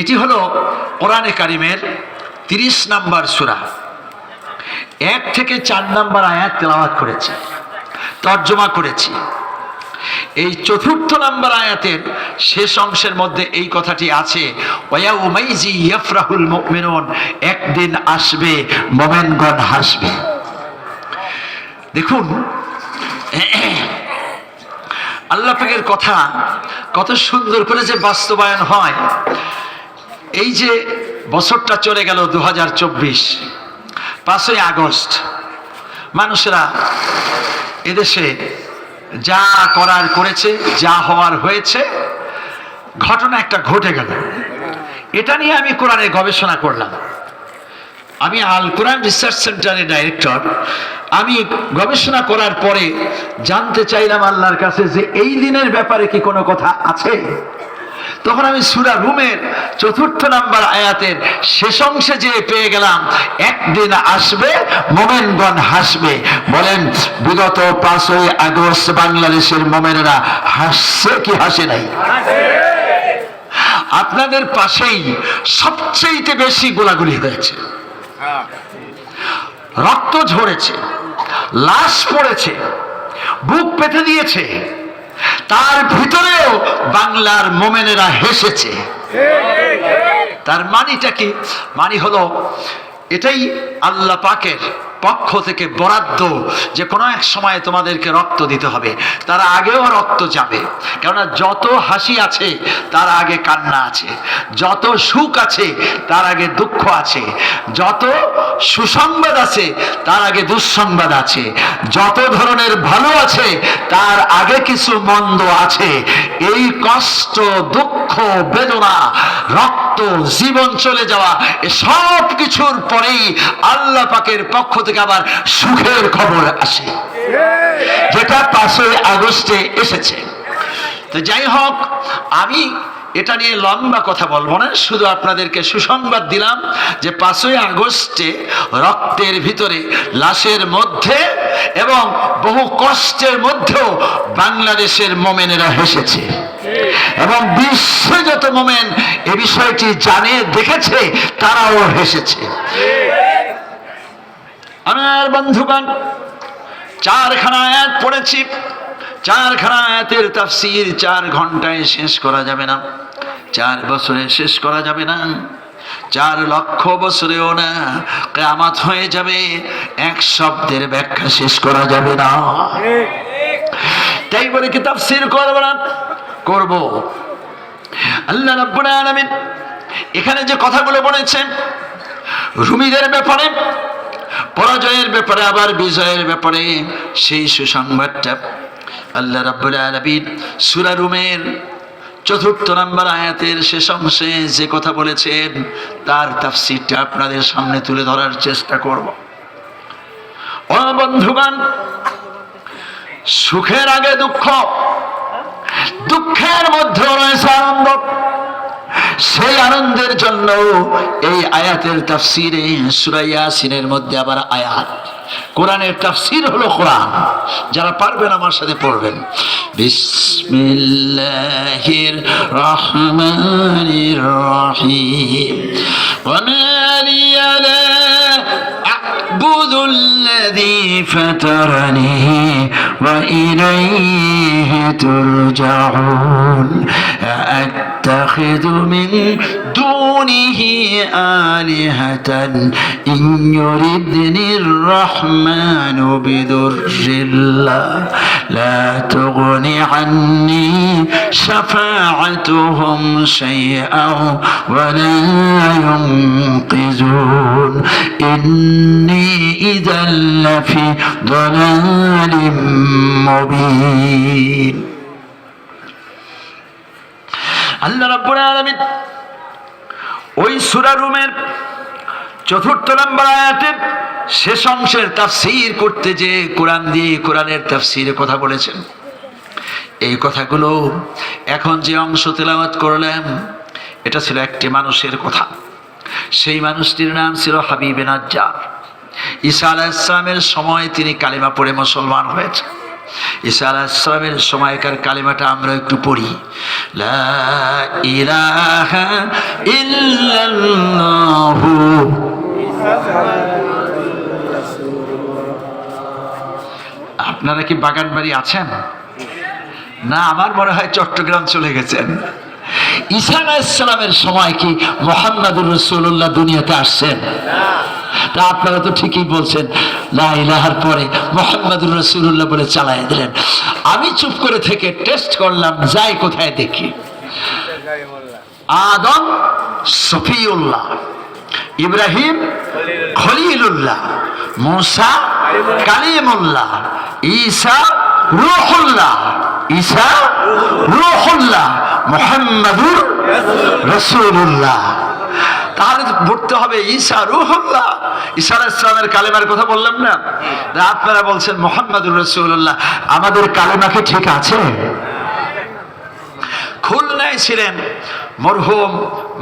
এটি হলো কোরআনে কারিমের 30 নম্বর সূরা। 1 থেকে 4 নম্বর আয়াত তেলাওয়াত করেছি, তর্জমা করেছি। এই 4th নম্বর আয়াতের শেষ অংশের মধ্যে এই কথাটি আছে, ওয়ায়াউমাইজি ইয়াফরাহুল মুমিনুন, একদিন আসবে মুমিনগণ হাসবে। দেখুন আল্লাহ পাকের কথা কত সুন্দর করে যে বাস্তবায়ন হয়। এই যে বছরটা চলে গেল 2024, 5ই আগস্ট, মানুষেরা এদেশে যা করার করেছে, যা হওয়ার হয়েছে, ঘটনা একটা ঘটে গেল। এটা নিয়ে আমি কোরআনে গবেষণা করলাম। আমি আল কোরআন রিসার্চ সেন্টারের ডাইরেক্টর। আমি গবেষণা করার পরে জানতে চাইলাম আল্লাহর কাছে যে এই দিনের ব্যাপারে কি কোনো কথা আছে। তখন আমি সূরা রুমের 4th নম্বর আয়াতের শেষ অংশে যে পেয়ে গেলাম, একদিন আসবে মুমিনগণ হাসবে। বলেন, বিগত 5ই আগস্ট বাংলাদেশের মুমিনেরা হাসছে কি হাসে নাই? আপনাদের পাশেই সবচেয়ে বেশি গোলাগুলি হয়েছে, রক্ত ঝরেছে, লাশ পড়েছে, বুক পেতে দিয়েছে, তার ভিতরেও বাংলার মোমেনেরা হেসেছে। তার মানিটা কি? মানি হলো এটাই আল্লাহ পাকের পক্ষ থেকে বরাদ্দ যে কোনো এক সময় তোমাদেরকে রক্ত দিতে হবে। তার আগেও রক্ত যাবে, কেননা যত হাসি আছে তার আগে কান্না আছে, যত সুখ আছে তার আগে দুঃখ আছে, যত সুসংবাদ আছে তার আগে দুঃসংবাদ আছে, যত ধরনের ভালো আছে তার আগে কিছু মন্দ আছে। এই কষ্ট, দুঃখ, বেদনা, রক্ত, জীবন চলে যাওয়া, সব কিছুর পরেই আল্লাহ পাকের পক্ষ থেকে আবার সুখের খবর আসে, যেটা 5ই আগস্টে এসেছে। তো যাই হোক, আমি এটা নিয়ে লম্বা কথা বলবো না, শুধু আপনাদেরকে সুসংবাদ দিলাম যে 5ই আগস্টে রক্তের ভিতরে, লাশের মধ্যে এবং বহু কষ্টের মধ্যেও বাংলাদেশের মোমেনেরা হেসেছে, এবং বিশ্বে যত মোমেন এ বিষয়টি জানে, দেখেছে, তারাও হেসেছে। আমার বন্ধুগণ, 4খানা আয়াত পড়েছি। 4খানা আয়াতের তাফসীর 4 ঘন্টায় শেষ করা যাবে না, 4 বছরে শেষ করা যাবে না, 4 লক্ষ বছরেও না। কিয়ামত হয়ে যাবে, এক শব্দের ব্যাখ্যা শেষ করা যাবে না। তাই বলে কি তাফসীর করব না? করব। আল্লাহ রাব্বুল আলামিন এখানে যে কথাগুলো বলেছেন, রুমীদের ব্যাপারে, পরাজয়ের ব্যাপারে, আবার বিজয়ের ব্যাপারে, সেই সুসংবাদটা আল্লাহ রাব্বুল আলামিন সূরা রুমের 4th নম্বর আয়াতের শেষ অংশে যে কথা বলেছেন, তার তাফসীরটা আপনাদের সামনে তুলে ধরার চেষ্টা করব। ও বন্ধুগণ, সুখের আগে দুঃখ, দুঃখের মধ্যে রয়েছে আনন্দ। সেই আনন্দের জন্য এই আয়াতের তাফসীরে সূরা ইয়াসিনের মধ্যে আবার আয়াত। কোরআনের তাফসীর হলো কোরআন। যারা পারবেন আমার সাথে পড়বেন, বিসমিল্লাহির রহমানির রহিম। ওয়া মা লিয়া লা আ'বুদুল্লাযী ফাতারানি ওয়া ইলাইহি তুরজাউন। আ'তাখিযু মিন দুনিহি আলিহাতান ইন ইউরিদনির রাহমানু বিদুররিল্লা লা তুগনি আন্নি শাফাআতুহুম শাইআন ওয়া লা ইউনকিযুন ইন্নী ইযাল লাফি দালালিম মুবিন। আল্লাহ রাব্বুল আলামিন ওই সূরা রুমের 4th নম্বর আয়াতের শেষ অংশের তাফসীর করতে যে কোরআন দিয়ে কোরআনের তাফসীরে কথা বলেছেন, এই কথাগুলো এখন যে অংশ তেলাওয়াত করলাম, এটা ছিল একটি মানুষের কথা। সেই মানুষটির নাম ছিল হাবিবে নাজ্জার। ঈসা আলাইহিস সালামের সময় তিনি কালিমা পড়ে মুসলমান হয়েছে। ঈসা আলাইহিস সালামের সময়কার কালেমাটা আমরা একটু পড়ি, লা ইলাহা ইল্লাল্লাহু। আপনারা কি বাগানবাড়ি আছেন না? আমার মনে হয় চট্টগ্রাম চলে গেছেন। ঈসা আলাইহিস সালামের সময় কি মুহাম্মাদুর রাসূলুল্লাহ দুনিয়াতে আসছেন? তা আপনারা তো ঠিকই বলছেন, লা ইলাহার পরে মুহাম্মাদুর রাসূলুল্লাহ বলে চালায় দিলেন। আমি চুপ করে থেকে টেস্ট করলাম, যাই কোথায় দেখি। আদম সফিউল্লাহ, ইব্রাহিম খলিলুল্লাহ, মুসা কালিমুল্লাহ, ঈসা রূহুল্লাহ, ঈসা রূহুল্লাহ, মুহাম্মাদুর রাসূলুল্লাহ। তাহলে পড়তে হবে ঈসা রূহুল্লাহ। ঈসা আলাইহিস সালামের কালেমার কথা বললাম না? আপনারা বলছেন মুহাম্মাদুর রাসূলুল্লাহ। আমাদের কালেমা কি ঠিক আছে? খুলনায় ছিলেন মরহুম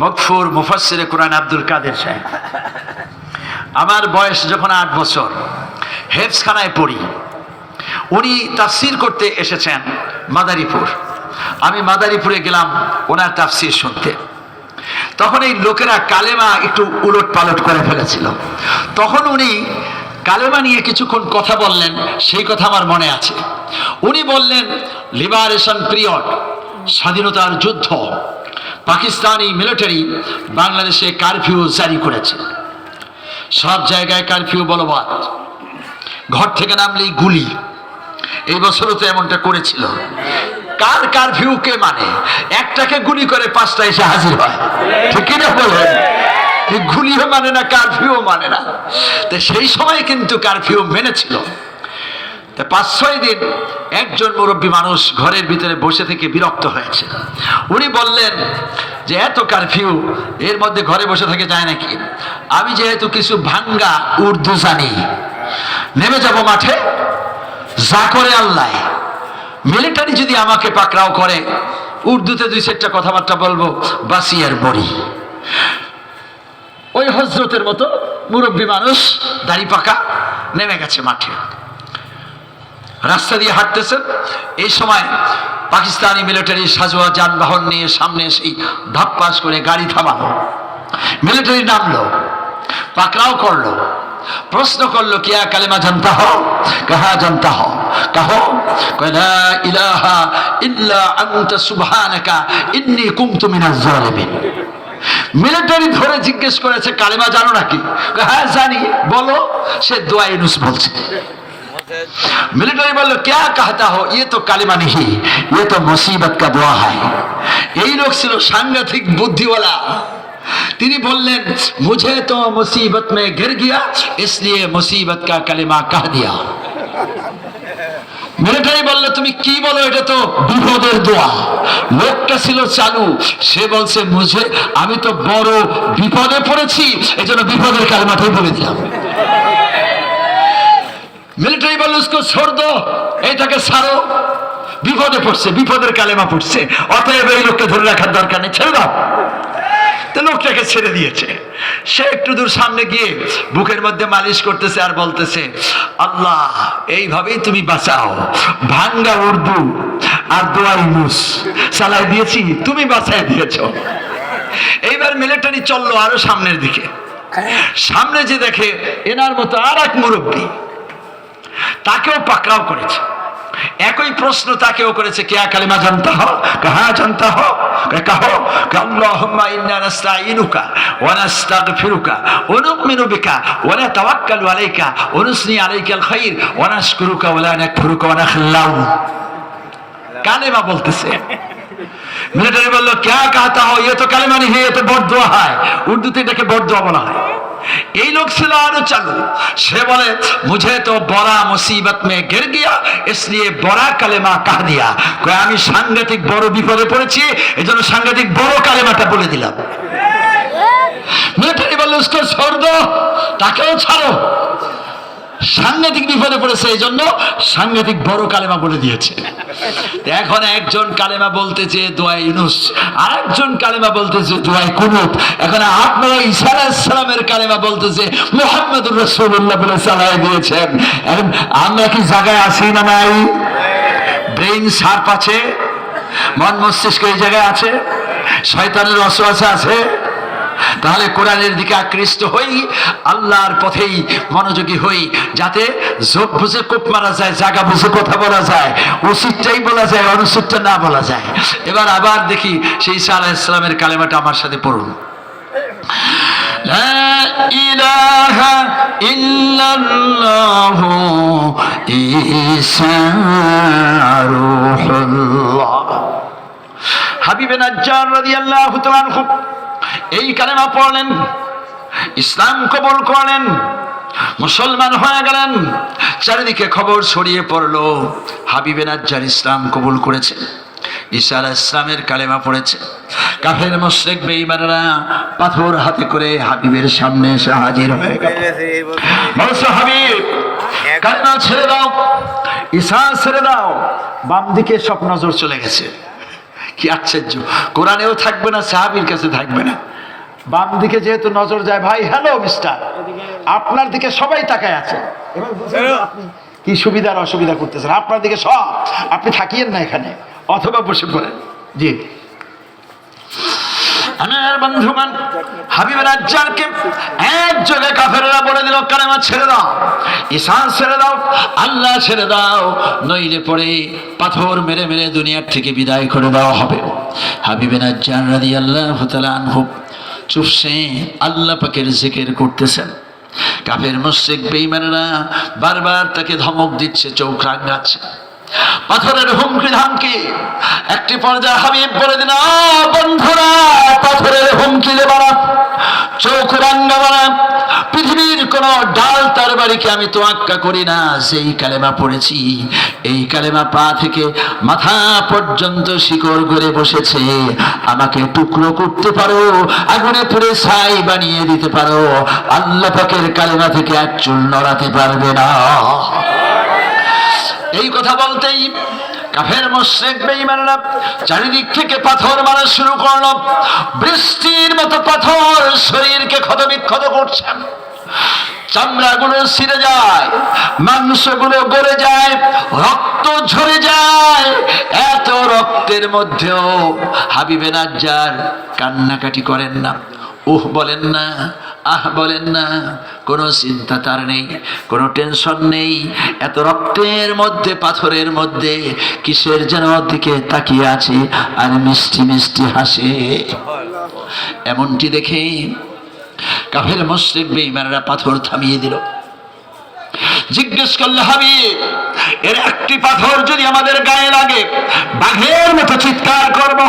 মগফুর মুফাসসিরে কুরআন আব্দুল কাদের সাহেব। আমার বয়স যখন 8 বছর, হেফজখানায় পড়ি। উনি তাফসির করতে এসেছেন মাদারীপুর। আমি মাদারীপুরে গেলাম ওনার তাফসির শুনতে। তখন এই লোকেরা কালেমা একটু উলট পালট করে ফেলেছিল। তখন উনি কালেমা নিয়ে কিছুক্ষণ কথা বললেন, সেই কথা আমার মনে আছে। উনি বললেন, লিবারেশন পিরিয়ড, স্বাধীনতার যুদ্ধ, পাকিস্তানি মিলিটারি বাংলাদেশে কারফিউ জারি করেছে। সব জায়গায় কারফিউ বলবৎ, ঘর থেকে নামলেই গুলি। এই বছরও তো এমনটা করেছিল। কার কারফিউ কে মানে? একটাকে গুলি করে 5টা এসে হাজির হয়, ঠিক কিনা বলেন? গুলিও মানে না, কারফিউ মানে না। তো সেই সময় কিন্তু কারফিউ মেনেছিল। 5-6 দিন একজন মুরব্বী মানুষ ঘরের ভিতরে বসে থেকে বিরক্ত হয়েছে। উনি বললেন যে এত কারফিউ, এর মধ্যে ঘরে বসে থেকে যায় নাকি? আমি যেহেতু কিছু ভাঙ্গা উর্দু জানি, নেমে যাব মাঠে, যা করে আল্লাহ। মিলিটারি যদি আমাকে পাকড়াও করে, উর্দুতে 2-4টা কথাবার্তা বলবো, বাসি আর মরি। ওই হযরতের মতো মুরব্বী মানুষ, দাড়ি পাকা, নেমে গেছে মাঠে। রাস্তা দিয়ে হাঁটতেছেন, এই সময় পাকিস্তানি মিলিটারি সাজোয়া যানবাহন নিয়ে সামনে এসে ধাপ্পাস করে গাড়ি থামালো। মিলিটারি নামলো, পাকড়াও করলো, প্রশ্ন করলো, কিয়া কালেমা জানতা হো? কাহা জানতা হো? কাহো। লা ইলাহা ইল্লা আনতা সুবহানাকা ইন্নী কুনতু মিনাজ জালিমিন। মিলিটারি ধরে জিজ্ঞেস করেছে, কালেমা জানো নাকি? হ্যাঁ জানি, বলো। সে দোয়া ইউনুস বলছে। मिलिट्री बोलो क्या कहता हो? ये तो कालिमा नहीं, ये तो मुसीबत का दुआ है। यही लोग ছিল সাংঘাতিক বুদ্ধিওয়ালা। তিনি বললেন, मुझे तो मुसीबत में गिर गया इसलिए मुसीबत का कलिमा कह दिया। মিলিটারি বলল, তুমি কি বলো? এটা তো বিপদের দোয়া। লোকটা ছিল চালু, সে বলছে, মুঝে, আমি তো বড় বিপদে পড়েছি, এজন্য বিপদের কালিমাটাই বলে দিলাম। মিলিটারি বলল, उसको छोड़ दो, এটাকে ছাড়ো, বিপদে পড়ছে, বিপদের কালেমা পড়ছে, অতএব এই লোককে ধরে রাখার দরকার নেই, ছেড়ে দাও। তো লোকটাকে ছেড়ে দিয়েছে। সে একটু দূর সামনে গিয়ে বুকের মধ্যে মালিশ করতেছে আর বলতেছে, আল্লাহ এইভাবেই তুমি বাঁচাও। ভাঙ্গা উর্দু আর দোয়া ইউনুস চালাই দিয়েছি, তুমি বাঁচাই দিয়েছো। এইবার মিলিটারি চললো আরো সামনের দিকে। সামনে যে দেখে এনার মতো আর এক মুরব্বী, তাকেও পাকড়াও করেছে। একই প্রশ্ন তাকেও করেছে, কিয়া কালিমা জানতা হো? কাহা জানতা হো? কাহো। আল্লাহুম্মা ইন্না নাস্তাঈনুকা ওয়া নাস্তাগফিরুকা ওয়া নু'মিনু বিকা ওয়া নাতাওয়াক্কালু আলাইকা ওয়া নুসনি আলাইকাল খায়র ওয়া নাশকুরুকা ওয়া লা নাকফুরুকা ওয়া নাখলাউ। কালেমা বলতেছে। মিলিটারি বলল, क्या कहता हो? ये तो কালেমা नहीं है, ये तो বরদোয়া है। উর্দুতে এটাকে বরদোয়া বলা হয়। এই লোক ছিল আরো চালু, সে বলে, मुझे तो बड़ा मुसीबत में गिर गया इसलिए बड़ा कलेमा कह दिया। আমি সাংঘাতিক বড় বিপদে পড়েছি, এজন্য সাংঘাতিক বড় কালেমাটা বলে দিলাম। মিলিটারি বলল, उसको छोड़ दो, তাকেও ছাড়ো। সাংঘাতিক বিপদে পড়েছে, এই জন্য সাংঘাতিক বড় কালেমা বলে দিয়েছে। এখন একজন কালেমা বলতেছে দোয়া ইউনুস, আর একজন কালেমা বলতেছে দোয়া কুনুত। এখন আপনারা ঈসা আলাইহিস সালামের কালেমা বলতেছে মুহাম্মদুর রাসূলুল্লাহ বলে চালায় দিয়েছেন। এখন আমরা কি জায়গায় আছি না নাই? ব্রেইন শার্প আছে, মন মস্তিষ্ক এই জায়গায় আছে, শয়তানের ওয়াসওয়াসা আছে। তাহলে কোরআনের দিকে আকৃষ্ট হই, আল্লাহর পথেই মনোযোগী হই, যাতে যোগ বুঝে কোপ মারা যায়, জায়গা বুঝে কথা বলা যায়, উচিতটাই বলা যায়, অনুচিতটা না বলা যায়। এবার আবার দেখি সেই ঈসা আলাইহিস সালামের কালেমাটা আমার সাথে পড়ুন। লা ইলাহা ইল্লাল্লাহু ঈসা রূহুল্লাহ। হাবিবে নাজ্জার রাদিয়াল্লাহু তাআলা আনহু এই কালেমা পড়লেন, ইসলাম কবুল করলেন, মুসলমান হয়ে গেলেন। চারিদিকে খবর ছড়িয়ে পড়লো হাবিবে নাজ্জার ইসলাম কবুল করেছে, ঈসা আলাইহিস সালামের কালেমা পড়েছে। কাফের মুশরিক বেঈমানরা পাথর হাতে করে হাবিবের সামনে এসে হাজির হয়ে গেল। বলছে হাবিব কালেমা ছেড়ে দাও, ঈসা ছেড়ে দাও। বাম দিকে সব নজর চলে গেছে। কি আশ্চর্য, কোরআনেও থাকবে না, সাহাবীর কাছে থাকবে না। বাম দিকে যেহেতু নজর যায়, ভাই হ্যালো মিস্টার, আপনার দিকে সবাই তাকায় আছে। এবার বুঝুন আপনি কি সুবিধার অসুবিধা করতেছেন, আপনার দিকে সব, আপনি থাকিয়েন না এখানে, অথবা বসে পড়েন। জি আমার বন্ধুগণ, হাবিব নাজ্জারকে এক জায়গায় কাফেররা বলে দিল কালেমা ছেড়ে দাও, ঈসা ছেড়ে দাও, আল্লাহ ছেড়ে দাও, নইলে পরে পাথর মেরে মেরে দুনিয়ার থেকে বিদায় করে দেওয়া হবে। হাবিব নাজ্জার রাদিয়াল্লাহু তাআলা আনহু চুপসে আল্লাহ পাকের জিকির করতেছেন। কাফের মুশরিক বেঈমানরা বারবার তাকে ধমক দিচ্ছে, চোখ রাঙাচ্ছে, পাথরের হুমকি ধামকি। একটি পর্যায়ে হাবিব বলে দিন, বন্ধুরা পাথরের হুমকি দেবা না, চোখ রাঙাবা না, পৃথিবীর কোন ডাল তার বাড়িকে আমি তোয়াক্কা করি না। যেই কালেমা পড়েছি, এই কালেমা পা থেকে মাথা পর্যন্ত শিকড় করে বসেছে। আমাকে টুকরো করতে পারো, আগুনে পুড়ে ছাই বানিয়ে দিতে পারো, আল্লাহ পাকের কালেমা থেকে এক চুল নড়াতে পারবে না। এই কথা বলতেই কাফের মুশরিক বেঈমানরা চারিদিক থেকে পাথর মারা শুরু করলো। বৃষ্টির মতো পাথর শরীরকে ক্ষতবিক্ষত করছে, চামড়াগুলো ছিঁড়ে যায়, মাংসগুলো গলে যায়, রক্ত ঝরে যায়। এত রক্তের মধ্যেও হাবিবে নাজ্জার কান্নাকাটি করেন না, উহ বলেন না, আহ বলেন না, কোনো চিন্তা তার নেই, কোনো টেনশন নেই। এত রক্তের মধ্যে, পাথরের মধ্যে কিসের যেন দিকে তাকিয়ে আছে আর মিষ্টি মিষ্টি হাসে। এমনটি দেখে কাফের মুশরিক বেঈমানরা পাথর থামিয়ে দিল। জিজ্ঞেস করলে, হাবিব এর একটি পাথর যদি আমাদের গায়ে লাগে বাঘের মতো চিৎকার করব,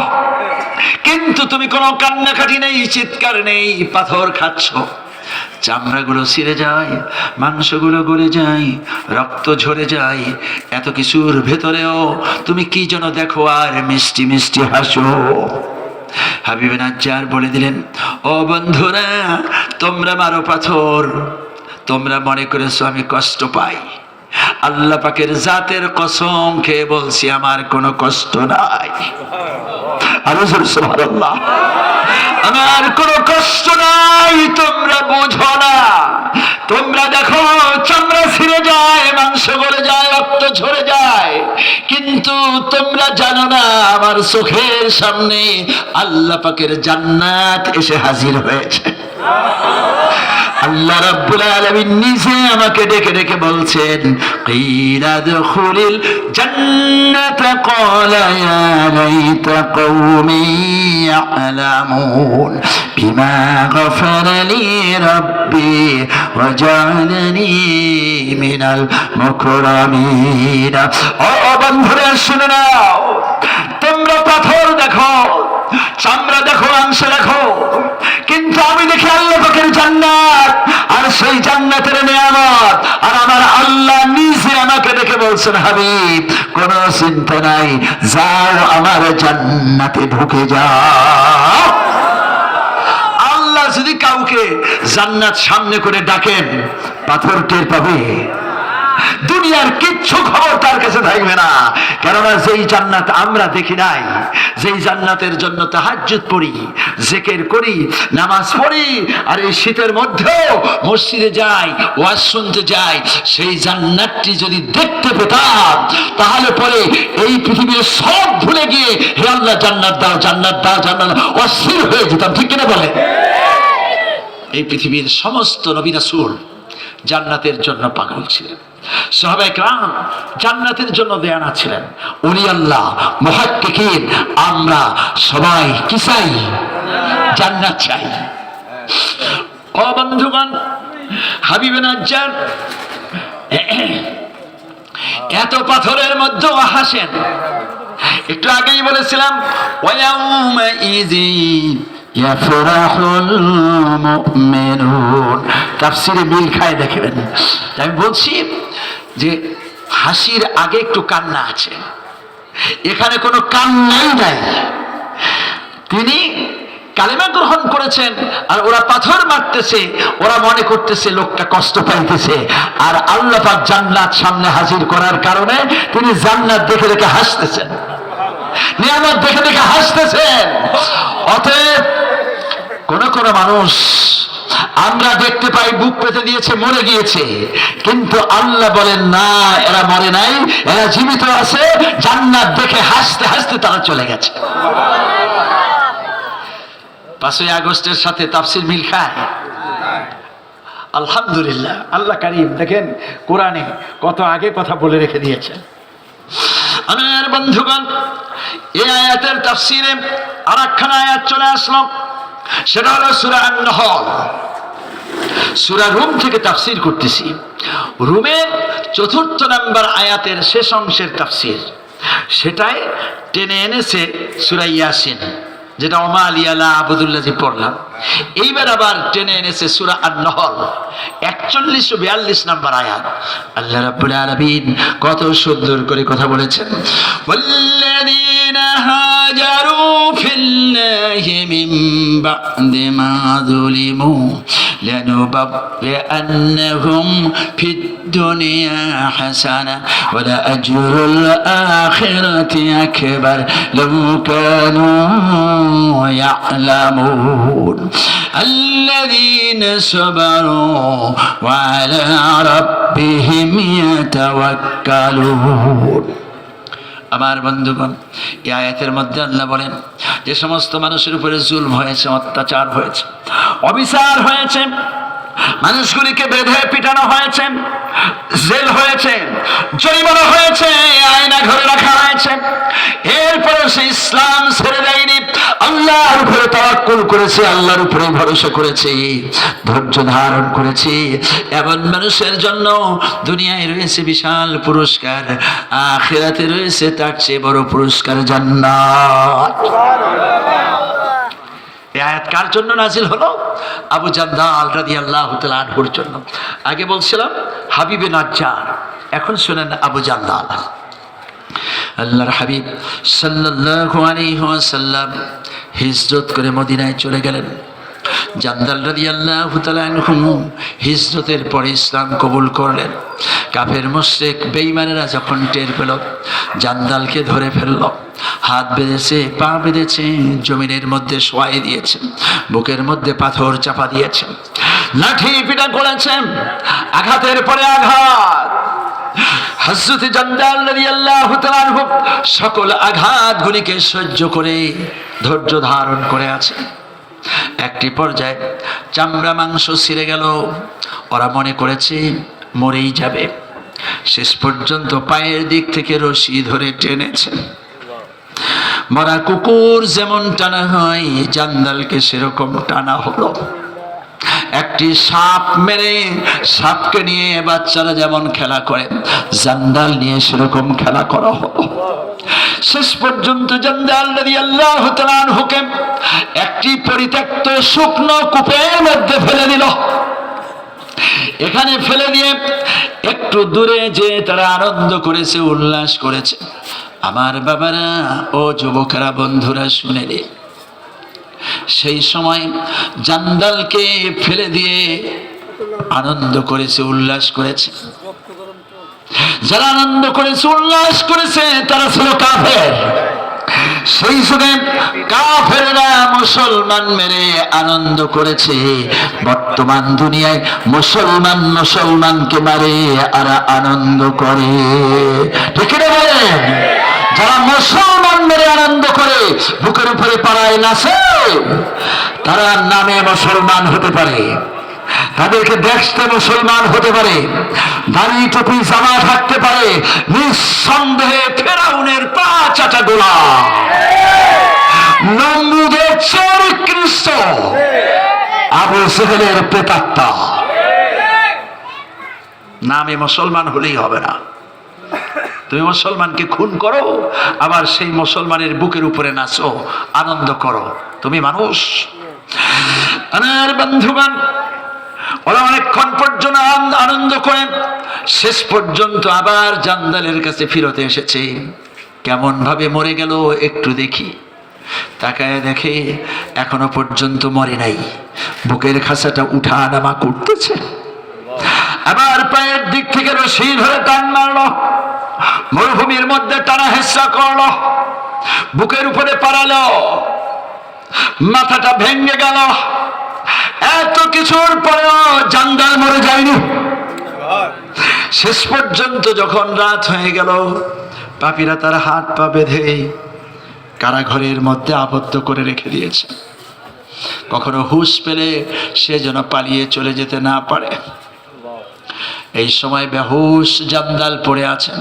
কিন্তু তুমি কোনো কান্নাকাটি নেই, চিৎকার নেই, পাথর খাচ্ছ। চামড়াগুলো ছিঁড়ে যায়, মাংসগুলো গলে যায়, রক্ত ঝরে যায়। এত কিছুর ভেতরেও তুমি কি যেন দেখো আর মিষ্টি মিষ্টি হাসো। হাবিব নাজ্জার বলে দিলেন, ও বন্ধুরা তোমরা মারো পাথর, তোমরা মনে করেছো আমি কষ্ট পাই। আল্লাহ পাকের জাতের কসম খেয়ে বলছি আমার কোনো কষ্ট নাই। সুবহানাল্লাহ, আমার কোনো কষ্ট নাই। তোমরা বুঝো না, তোমরা দেখো চামড়া ছিঁড়ে যায়, মাংস গলে যায়, রক্ত ঝরে যায়, কিন্তু তোমরা জানো না আমার চোখের সামনে আল্লাহ পাকের জান্নাত এসে হাজির হয়েছে। আল্লাহ রাব্বুল আলামিন নিজে আমাকে ডেকে ডেকে বলছেন, কিলা দুখুলিল জান্নাতা ক্বালা ইয়া লাইতা কওমি ইয়ালামুন বিমা গফারা লি রাব্বি ওয়া জাআলানি মিনাল মুকরামিন। ও বন্ধুরা শুনে নাও, তোমরা পাথর দেখো, চামড়া দেখো, মাংস দেখো, কিন্তু আমি দেখি আল্লাহ পাকের জান্নাত, আর সেই জান্নাতের নিয়ামত। আর আমার আল্লাহ নিজে আমাকে দেখে বলছেন, হাবিব কোনো চিন্তা নাই, যাও আমার জান্নাতে ঢুকে যাও। আল্লাহ যদি কাউকে জান্নাত সামনে করে ডাকেন, পাথর টের পাবে? দুনিয়ার কিচ্ছু খবর তার কাছে থাকবে না। কেননা যেই জান্নাত আমরা দেখি নাই, যেই জান্নাতের জন্য তাহাজ্জুদ পড়ি, জিকির করি, নামাজ পড়ি, আর এই শীতের মধ্যেও মসজিদে যাই, ওয়াজ শুনতে যাই, সেই জান্নাতটি যদি দেখতে পেতাম তাহলে পরে এই পৃথিবীর সব ভুলে গিয়ে হে আল্লাহ জান্নাত দাও, জান্নাত দাও, জান্নাত দাও, অস্থির হয়ে যেতাম। ঠিক কিনা বলে? এই পৃথিবীর সমস্ত নবী রাসূল জান্নাতের জন্য পাগল ছিলেন, সাহাবায়ে কেরাম জান্নাতের জন্য দেয়ানা ছিলেন, ওলি আল্লাহ মুহাক্কিকিন আমরা সবাই কি চাই? জান্নাত চাই। ও বন্ধুগণ, হাবিবে নাজ্জার এত পাথরের মধ্যেও হাসেন। একটু আগেই বলেছিলাম ওয়ায়াউমা ইযিন ইয়াফরাহুল মুমিনুন, তাফসীরে মিল খায় দেখবেন। আমি বলছি যে হাসির আগে একটু কান্না আছে, এখানে কোনো কান্নাই নাই। তিনি কালেমা গ্রহণ করেছেন আর ওরা পাথর মারতেছে, ওরা মনে করতেছে লোকটা কষ্ট পাইতেছে, আর আল্লাহ পাক জান্নাত সামনে হাজির করার কারণে তিনি জান্নাত দেখে দেখে হাসতেছেন, নিয়ামত দেখে দেখে হাসতেছেন। অতএব কোন কোন মানুষ আমরা দেখতে পাই বুক পেতে দিয়েছে, মরে গিয়েছে, কিন্তু আল্লাহ বলেন না, এরা মরে নাই, এরা জীবিত আছে, জান্নাত দেখে হাসতে হাসতে তারা চলে গেছে। 5ই আগস্টের সাথে তাফসীর মিল খায়। আলহামদুলিল্লাহ, আল্লাহ কারীম দেখেন কোরআনে কত আগে কথা বলে রেখে দিয়েছেন। আমার বন্ধুগণ, এই আয়াতের তাফসীরে আরেকখানা আয়াত চলে আসলো, সেটা হলো সূরা আন-নাহল। সূরা রুম থেকে তাফসীর করতেছি। রুমের 4 নম্বর আয়াতের শেষ অংশের তাফসীর, সেটাই টেনে এনেছে সূরা ইয়াসিন, যেটা ওমা আলিয়া লা আবুদুল্লাহ পড়লাম। এইবার আবার টেনে এনেছে সূরা আন-নাহল 41 ও 42 নম্বর আয়াত। আল্লাহ রাব্বুল আলামিন কত সুন্দর করে কথা বলেছেন, ওয়াল্লাযীনা হাজারু ফিল্লাহি মিন বা'দি মা যুলিমু লানুবাব্বিআন্নাহুম ফিদ দুনিয়া হাসানা ওয়া লা আজরুল আখিরাতি আকবার লাউ কানু يعلمون الذين صبروا وعلى ربهم يتوكلون। আমার বন্ধুগণ, এই আয়াতের মধ্যে আল্লাহ বলেন যে সমস্ত মানুষের উপরে জুলম হয়েছে, অত্যাচার হয়েছে, অবিচার হয়েছে, মানুষগুলিকে বেঁধে পিটানো হয়েছে, জেল হয়েছে, জরিমানা হয়েছে, আয়না ঘরে রাখা হয়েছে, এরপরে সে ইসলাম ছেড়ে দেয়নি, আল্লাহর উপরে তাওয়াক্কুল করেছে, আল্লাহর উপরে ভরসা করেছে, ধৈর্য ধারণ করেছে, এমন মানুষের জন্য দুনিয়ায় রয়েছে বিশাল পুরস্কার, আখিরাতে রয়েছে তার চেয়ে বড় পুরস্কার, জান্নাত। এই আয়াত কার জন্য নাজিল হলো? আবু জান্দাল রাদিয়াল্লাহু তাআলা আনহুর জন্য। আগে বলছিলাম হাবিবে নাজ্জার, এখন শুনেন আবু জান্দাল। আল্লাহর হাবিব সাল্লাল্লাহু আলাইহি ওয়াসাল্লাম হিজরত করে মদিনায় চলে গেলেন। জান্দাল রাদিয়াল্লাহু তাআলা আনহু হিজরতের পরে ইসলাম কবুল করলেন। কাফের মুশরিক বেঈমানেরা যখন টের পেল জান্দালকে ধরে ফেলল, হাত বেঁধেছে, পা বেঁধেছে, জমিনের মধ্যে শোয়াই দিয়েছে, বুকের মধ্যে পাথর চাপা দিয়েছে, লাঠি পিটা করেছেন, আঘাতের পরে আঘাত। হযরত জান্দাল রাদিয়াল্লাহু তাআলা আনহু সকল আঘাতগুলিকে সহ্য করে ধৈর্য ধারণ করে আছে। একটি পর্যায়ে চামড়া মাংস ছিঁড়ে গেল, ওরা মনে করেছে মরেই যাবে, শেষ পর্যন্ত পায়ের দিক থেকে রশি ধরে টেনেছে। মরা কুকুর যেমন টানা হয়, জান্দালকে সেরকম টানা হলো। একটি সাপ মেরে সাপকে নিয়ে বাচ্চারা যেমন খেলা করে, জান্দাল নিয়ে সেরকম খেলা করা হলো। শেষ পর্যন্ত জান্দাল রাদিয়াল্লাহু তাআলা আনহুকে একটি পরিত্যক্ত শুকনো কূপের মধ্যে ফেলে দিল। এখানে ফেলে দিয়ে একটু দূরে যে তারা আনন্দ করেছে, উল্লাস করেছে। আমার বাবারা ও যুবকেরা, বন্ধুরা শুনে রে, সেই সময় জান্দালকে ফেলে দিয়ে আনন্দ করেছে, উল্লাস করেছে। যারা আনন্দ করেছে, উল্লাস করেছে, তারা ছিল কাফের। সেই যুগে কাফেররা মুসলমান মেরে আনন্দ করেছে। বর্তমান দুনিয়ায় মুসলমান মুসলমানকে মারে আর আনন্দ করে। ঠিক না বলেন? যারা মুসলমান মেরে আনন্দ করে, বুকের উপরে পাড়ায় নাচে, তারা নামে মুসলমান হতে পারে, তাদেরকে দেখতে মুসলমান হতে পারে, দাড়ি টুপি জামা থাকতে পারে, নিঃসন্দেহে ফেরাউনের পা চাটা গোলাম, নমরুদের চেয়ে নিকৃষ্ট, আবু জেহেলের প্রেতাত্মা। নামে মুসলমান হলেই হবে না। তুমি মুসলমানকে খুন করো, আবার সেই মুসলমানের বুকের উপরে নাচো, আনন্দ করো। তুমি মানুষ? আমার বন্ধুগণ, ওরা অনেকক্ষণ পর্যন্ত আনন্দ করে শেষ পর্যন্ত আবার জান্দালের কাছে ফিরতে এসেছে। কেমন ভাবে মরে গেল একটু দেখি। তাকায় দেখে এখনো পর্যন্ত মরে নাই, বুকের খাঁচাটা উঠা নামা করতেছে। আবার পায়ের দিক থেকে রশি ধরে টান মারলো, মরুভূমির মধ্যে টানা হেঁচড়া করলো, বুকের উপরে পাড়ালো, মাথাটা ভেঙে গেল। এত কিছুর পরেও জান্দাল মরে যায়নি। শেষ পর্যন্ত যখন রাত হয়ে গেল, পাপীরা তার হাত পা বেঁধে কারাঘরের মধ্যে আবদ্ধ করে রেখে দিয়েছে। কখনো হুঁশ পেলে সে যেন পালিয়ে চলে যেতে না পারে। এই সময় বেহুশ জান্দাল পড়ে আছেন।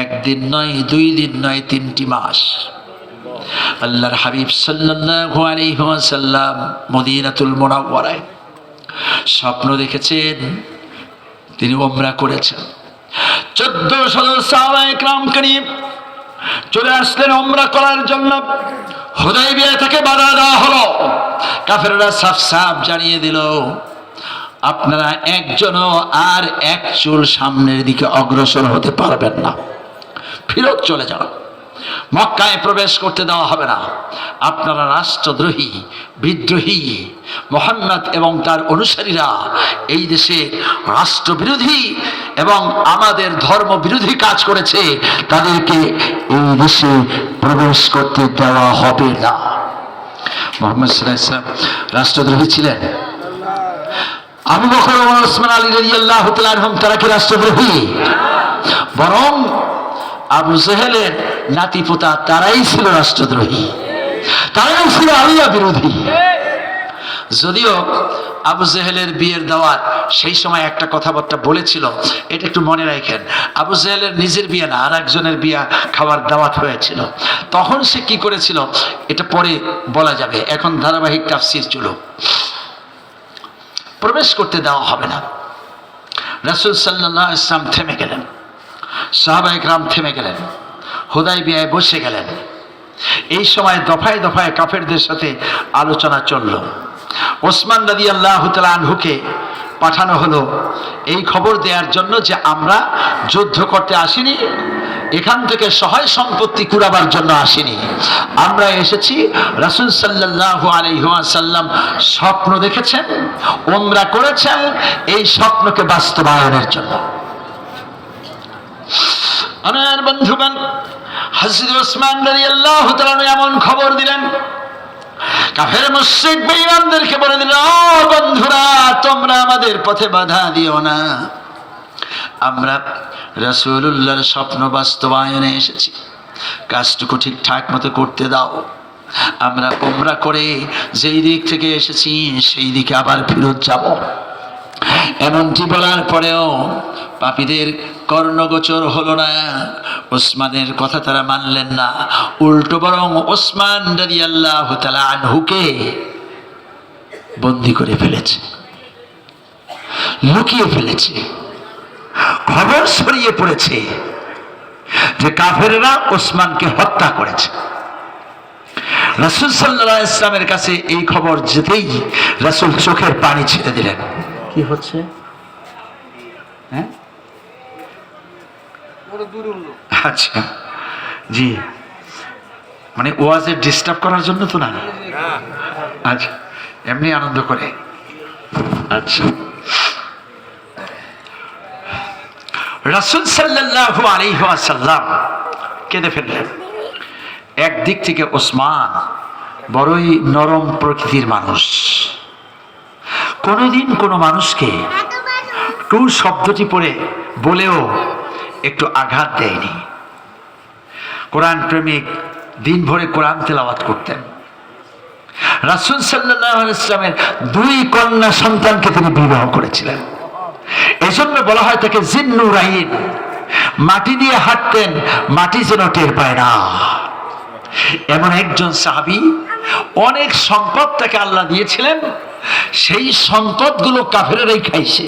একদিন নয়, 2 দিন নয়, 3টি মাস। আল্লাহর হাবিব সাল্লাল্লাহু আলাইহি ওয়াসাল্লাম মদিনাতুল মুনাওয়ারায় স্বপ্ন দেখেছেন, তিনি উমরা করেছেন। 1400 সাহাবায়ে কেরামকে নিয়ে চলে আসলেন উমরা করার জন্য। হুদায়বিয়া থেকে বাধা দেওয়া হলো। কাফেররা সাফ সাফ জানিয়ে দিল, আপনারা একজনও আর এক চুল সামনের দিকে অগ্রসর হতে পারবেন না, ফিরত চলে যান, মক্কায় প্রবেশ করতে দেওয়া হবে না। আপনারা রাষ্ট্রদ্রোহী, বিদ্রোহী, মুহাম্মদ এবং তার অনুসারীরা এই দেশে রাষ্ট্রবিরোধী এবং আমাদের ধর্ম বিরোধী কাজ করেছে, তাদেরকে এই দেশে প্রবেশ করতে দেওয়া হবে না। মুহাম্মদ সাল্লাল্লাহু আলাইহি ওয়াসাল্লাম রাষ্ট্রদ্রোহী ছিলেন? আবু বকর ও ওসমান আলী রাদিয়াল্লাহু তাআলা আনহুম তারা কি রাষ্ট্রদ্রোহী? বরং আবু জেহেলের নাতিপোতা তারাই ছিল রাষ্ট্রদ্রোহী, তারাই ছিল আল্লাহ বিরোধী। যদিও আবু জেহেলের বিয়ের দাওয়াত সেই সময় একটা কথাবার্তা বলেছিল, এটা একটু মনে রাখেন। আবু জেহেলের নিজের বিয়ে না, আর একজনের বিয়ে খাওয়ার দাওয়াত হয়েছিল। তখন সে কি করেছিল এটা পরে বলা যাবে, এখন ধারাবাহিক তাফসীর চলুক। প্রবেশ করতে দেওয়া হবে না। রাসূল সাল্লাল্লাহু আলাইহি ওয়াসাল্লাম থেমে গেলেন, সাহাবায়ে কেরাম থেমে গেলেন, হুদায়বিয়ায় বসে গেলেন। এই সময় দফায় দফায় কাফেরদের সাথে আলোচনা চলল। ওসমান রাদিয়াল্লাহু তাআলা আনহুকে পাঠানো হলো এই খবর দেওয়ার জন্য যে আমরা যুদ্ধ করতে আসিনি, এখান থেকে সহায় সম্পত্তি কুড়াবার জন্য আসিনি, আমরা এসেছি রাসূল সাল্লাল্লাহু আলাইহি ওয়াসাল্লাম স্বপ্ন দেখেছেন, উমরা করেছেন, এই স্বপ্নকে বাস্তবায়নের জন্য। আমার বন্ধুগণ, হযরত ওসমান রাদিয়াল্লাহু তাআলা এমন খবর দিলেন, কাফের মুশরিক বেঈমানদেরকে বলে দিল, ও বন্ধুরা, তোমরা আমাদের পথে বাধা দিও না, আমরা রাসূলুল্লাহর স্বপ্ন বাস্তবায়নে এসেছি, কাজটুকু ঠিকঠাক মতো করতে দাও। আমরা উমরা করে যেই দিক থেকে এসেছি সেই দিকে আবার ফিরত যাব। এমনটি বলার পরেও পাপীদের কর্ণগোচর হলো না। ওসমানের কথা তারা মানলেন না, উল্টো বরং ওসমান রাদিয়াল্লাহু তাআলা আনহুকে বন্দী করে ফেলেছে, লুকিয়ে ফেলেছে। খবর ছড়িয়ে পড়েছে যে কাফেররা ওসমানকে হত্যা করেছে। রাসূল সাল্লাল্লাহু আলাইহি ওয়াসাল্লামের কাছে এই খবর যেতেই রাসূল চোখের পানি ছেড়ে দিলেন। কি হচ্ছে? হ্যাঁ, আচ্ছা, জি, মানে ওয়াজে ডিস্টার্ব করার জন্য তো না? আচ্ছা, এমনি আনন্দ করে। আচ্ছা, রাসূল সাল্লাল্লাহু আলাইহি ওয়াসাল্লাম কেঁদে ফেললেন। একদিক থেকে ওসমান বড়ই নরম প্রকৃতির মানুষ, কোনোদিন কোনো মানুষকে টু শব্দটি পড়ে বলেও একটু আঘাত দেয়নি। কোরআন প্রেমিক, দিন ভরে কোরআন তেলাওয়াত করতেন। রাসূল সাল্লাল্লাহু আলাইহি ওয়াসাল্লামের 2 কন্যা সন্তানকে তিনি বিবাহ করেছিলেন। এজন্য বলা হয় তাকে জিন্নুরাইন। মাটি দিয়ে হাঁটতেন, মাটি যেন টের পায় না। এমন একজন সাহাবী, অনেক সম্পদ তাকে আল্লাহ দিয়েছিলেন, সেই সম্পদগুলো কাফেরেরাই খাইছে।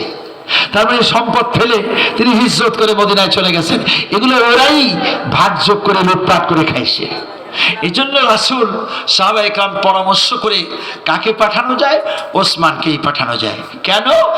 তার মানে সম্পদ ফেলে তিনি হিজরত করে মদিনায় চলে গেছেন, এগুলো ওরাই ভাগযোগ করে লুটপাট করে খাইছে। এই জন্য রাসূল সাহাবায়ে কেরাম পরামর্শ করে কাকে পাঠানো যায়, ওসমানকেই পাঠানো যায়। কেন?